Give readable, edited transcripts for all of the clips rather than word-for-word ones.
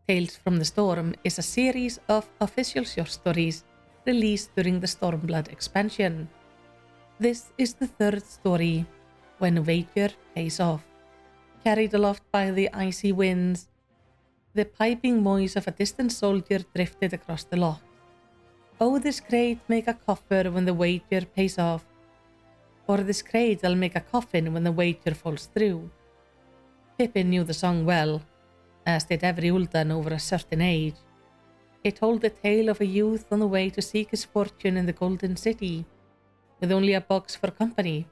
Tales from the Storm is a series of official short stories released during the Stormblood Expansion. This is the third story, When Wager Pays Off. Carried aloft by the icy winds, the piping noise of a distant soldier drifted across the loch. Oh, this crate make a coffer when the wager pays off, or this crate'll make a coffin when the wager falls through. Pippin knew the song well, as did every Uldan over a certain age. It told the tale of a youth on the way to seek his fortune in the Golden City, with only a box for company.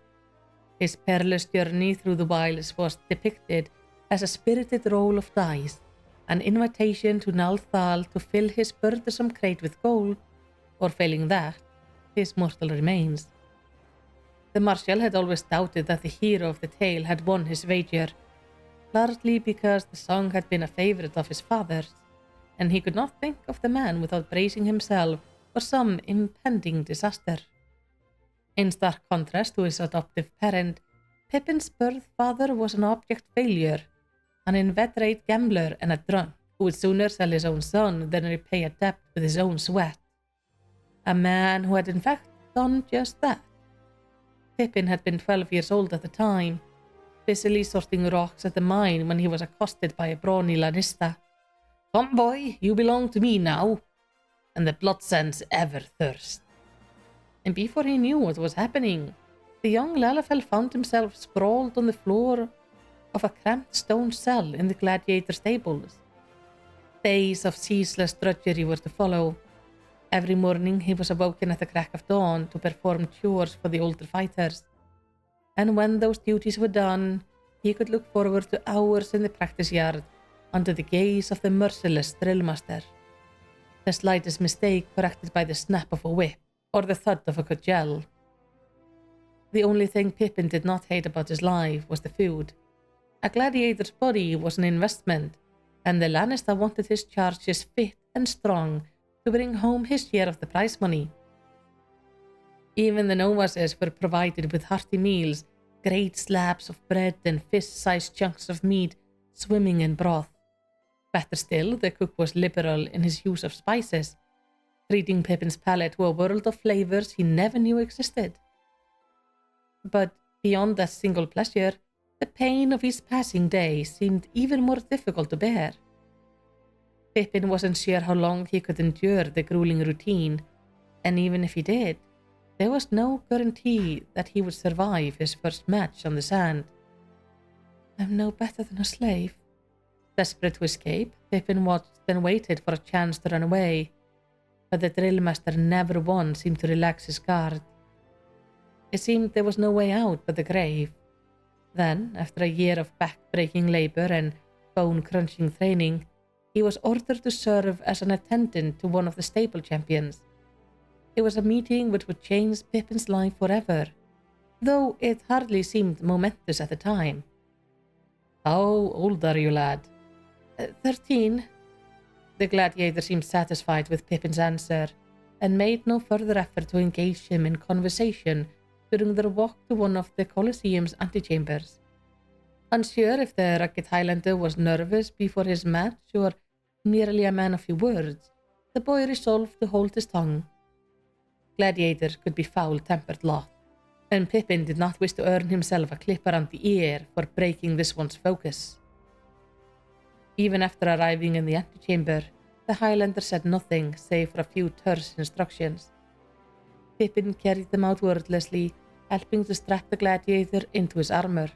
His perilous journey through the wilds was depicted as a spirited roll of dice, an invitation to Nalthal to fill his burdensome crate with gold, or failing that, his mortal remains. The marshal had always doubted that the hero of the tale had won his wager, largely because the song had been a favourite of his father's, and he could not think of the man without bracing himself for some impending disaster. In stark contrast to his adoptive parent, Pippin's birth father was an abject failure, an inveterate gambler and a drunk who would sooner sell his own son than repay a debt with his own sweat. A man who had in fact done just that. Pippin had been 12 years old at the time, busily sorting rocks at the mine when he was accosted by a brawny Lanista. "Come, boy, you belong to me now," and the blood sense ever thirst. And before he knew what was happening, the young Lalafell found himself sprawled on the floor of a cramped stone cell in the gladiator stables. Days of ceaseless drudgery were to follow. Every morning he was awoken at the crack of dawn to perform chores for the older fighters. And when those duties were done, he could look forward to hours in the practice yard under the gaze of the merciless drillmaster. The slightest mistake corrected by the snap of a whip or the thud of a cudgel. The only thing Pippin did not hate about his life was the food. A gladiator's body was an investment, and the Lannister wanted his charges fit and strong to bring home his share of the prize money. Even the novices were provided with hearty meals, great slabs of bread and fist-sized chunks of meat swimming in broth. Better still, the cook was liberal in his use of spices, treating Pippin's palate to a world of flavors he never knew existed. But beyond that single pleasure, the pain of his passing day seemed even more difficult to bear. Pippin wasn't sure how long he could endure the grueling routine, and even if he did, there was no guarantee that he would survive his first match on the sand. "I'm no better than a slave." Desperate to escape, Pippin watched and waited for a chance to run away, but the drillmaster never once seemed to relax his guard. It seemed there was no way out but the grave. Then, after a year of back-breaking labor and bone-crunching training, he was ordered to serve as an attendant to one of the stable champions. It was a meeting which would change Pippin's life forever, though it hardly seemed momentous at the time. "How old are you, lad?" 13. The gladiator seemed satisfied with Pippin's answer, and made no further effort to engage him in conversation during their walk to one of the Colosseum's antechambers. Unsure if the rugged Highlander was nervous before his match or merely a man of few words, the boy resolved to hold his tongue. Gladiators could be foul-tempered lot, and Pippin did not wish to earn himself a clip around the ear for breaking this one's focus. Even after arriving in the antechamber, the Highlander said nothing save for a few terse instructions. Pippin carried them out wordlessly, helping to strap the gladiator into his armor,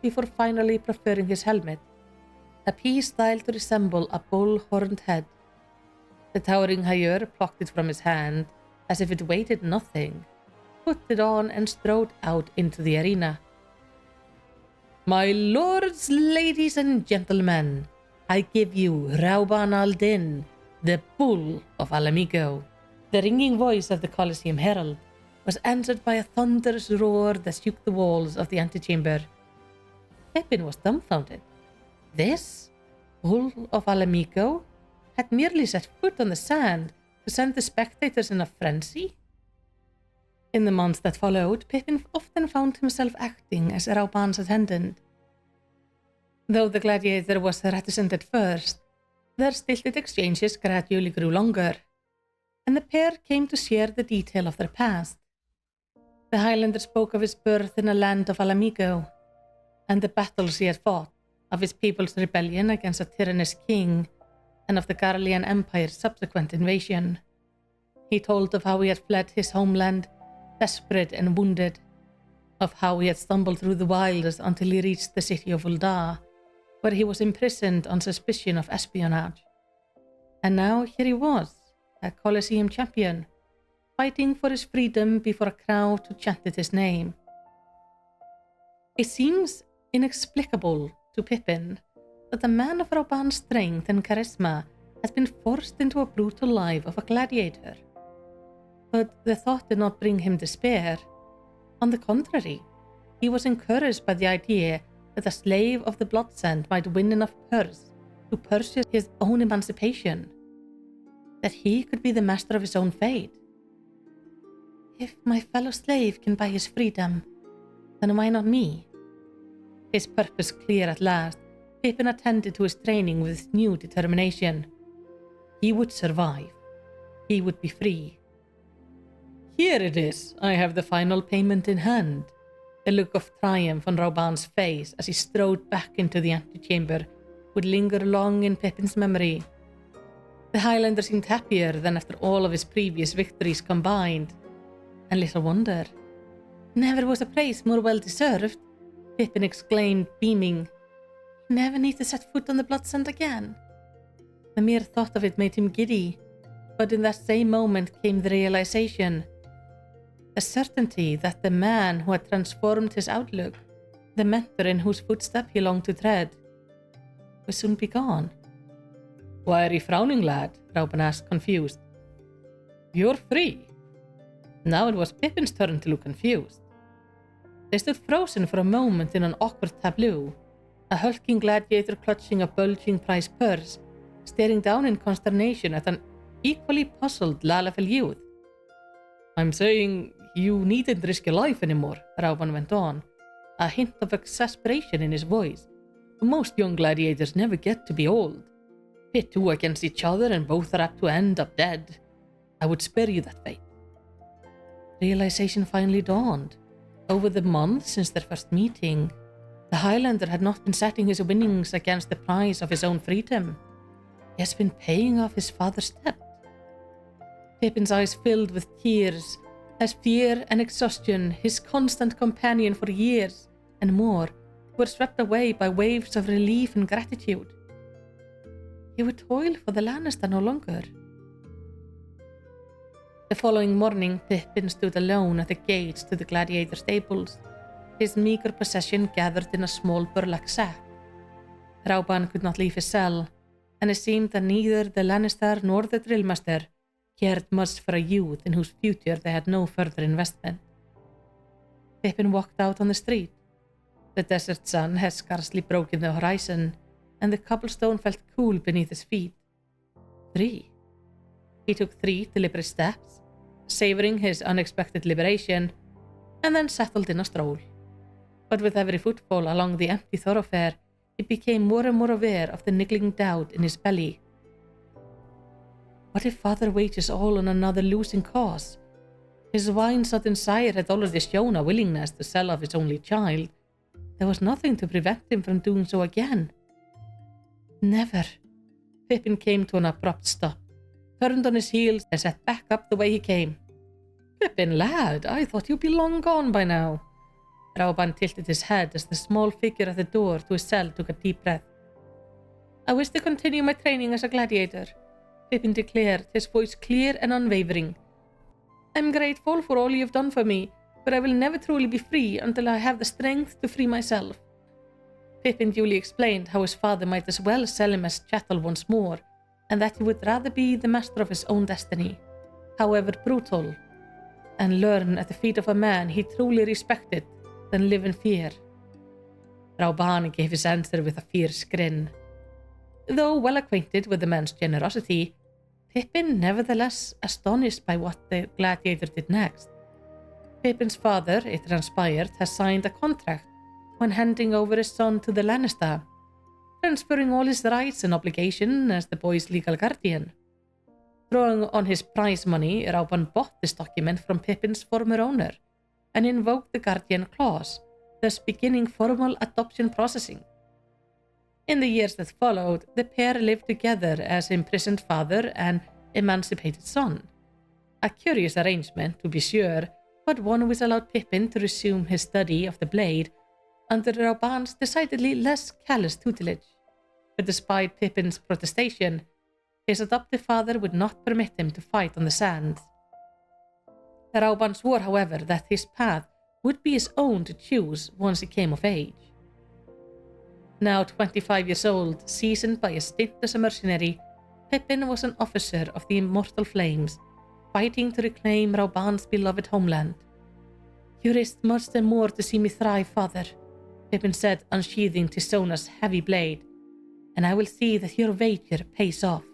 before finally preferring his helmet, a piece styled to resemble a bull-horned head. The towering Hayur plucked it from his hand, as if it weighed nothing, put it on and strode out into the arena. "My lords, ladies and gentlemen, I give you Raubahn al-Din, the Bull of Alamigo." The ringing voice of the Colosseum herald was answered by a thunderous roar that shook the walls of the antechamber. Pippin was dumbfounded. This, Bull of Alamigo, had merely set foot on the sand to send the spectators in a frenzy? In the months that followed, Pippin often found himself acting as Raubahn's attendant. Though the gladiator was reticent at first, Their stilted exchanges gradually grew longer, and the pair came to share the detail of their past. The Highlander spoke of his birth in the land of Alamigo, and the battles he had fought, of his people's rebellion against a tyrannous king, and of the Garlean Empire's subsequent invasion. He told of how he had fled his homeland, desperate and wounded, of how he had stumbled through the wilds until he reached the city of Ul'dah, where he was imprisoned on suspicion of espionage. And now here he was, a Colosseum champion, fighting for his freedom before a crowd who chanted his name. It seems inexplicable to Pippin that a man of Raubahn's strength and charisma has been forced into a brutal life of a gladiator. But the thought did not bring him despair. On the contrary, he was encouraged by the idea that a slave of the Bloodsand might win enough purse to purchase his own emancipation, that he could be the master of his own fate. If my fellow slave can buy his freedom, then why not me? His purpose clear at last, Pippin attended to his training with new determination. He would survive. He would be free. Here it is. I have the final payment in hand. The look of triumph on Raubahn's face as he strode back into the antechamber would linger long in Pippin's memory. The Highlander seemed happier than after all of his previous victories combined. And little wonder. Never was a praise more well deserved, Pippin exclaimed, beaming. He never need to set foot on the Bloodsand again. The mere thought of it made him giddy, but in that same moment came the realization. The certainty that the man who had transformed his outlook, the mentor in whose footsteps he longed to tread, would soon be gone. Why are you frowning, lad? Raubahn asked, confused. You're free. Now it was Pippin's turn to look confused. They stood frozen for a moment in an awkward tableau, a hulking gladiator clutching a bulging prize purse, staring down in consternation at an equally puzzled Lalafell youth. I'm saying you needn't risk your life anymore, Raubahn went on, a hint of exasperation in his voice. Most young gladiators never get to be old. Pit two against each other and both are apt to end up dead. I would spare you that fate. Realization finally dawned. Over the months since their first meeting, the Highlander had not been setting his winnings against the price of his own freedom. He has been paying off his father's debt. Pippin's eyes filled with tears as fear and exhaustion, his constant companion for years and more, were swept away by waves of relief and gratitude. He would toil for the Lannister no longer. The following morning, Pippin stood alone at the gates to the gladiator stables, his meager possession gathered in a small burlap sack. Raubahn could not leave his cell, and it seemed that neither the Lannister nor the drillmaster cared much for a youth in whose future they had no further investment. Pippin walked out on the street. The desert sun had scarcely broken the horizon, and the cobblestone felt cool beneath his feet. 3. He took 3 deliberate steps, savoring his unexpected liberation, and then settled in a stroll. But with every footfall along the empty thoroughfare, he became more and more aware of the niggling doubt in his belly. What if father wages all on another losing cause? His wine-sodden sire had already shown a willingness to sell off his only child. There was nothing to prevent him from doing so again. Never. Pippin came to an abrupt stop, turned on his heels and set back up the way he came. Pippin, lad, I thought you'd be long gone by now. Raubahn tilted his head as the small figure at the door to his cell took a deep breath. I wish to continue my training as a gladiator, Pippin declared, his voice clear and unwavering. I'm grateful for all you've done for me, but I will never truly be free until I have the strength to free myself. Pippin duly explained how his father might as well sell him as chattel once more, and that he would rather be the master of his own destiny, however brutal, and learn at the feet of a man he truly respected than live in fear. Raubahn gave his answer with a fierce grin. Though well acquainted with the man's generosity, Pippin nevertheless astonished by what the gladiator did next. Pippin's father, it transpired, has signed a contract when handing over his son to the Lannister. transferring all his rights and obligation as the boy's legal guardian. Drawing on his prize money, Raubahn bought this document from Pippin's former owner and invoked the guardian clause, thus beginning formal adoption processing. In the years that followed, the pair lived together as imprisoned father and emancipated son. A curious arrangement, to be sure, but one which allowed Pippin to resume his study of the blade under Raubahn's decidedly less callous tutelage. But despite Pippin's protestation, his adoptive father would not permit him to fight on the sands. Raubahn swore, however, that his path would be his own to choose once he came of age. Now 25 years old, seasoned by a stint as a mercenary, Pippin was an officer of the Immortal Flames, fighting to reclaim Raubahn's beloved homeland. "You risked much and more to see me thrive, father," Pippin said, unsheathing Tisona's heavy blade, "and I will see that your wager pays off."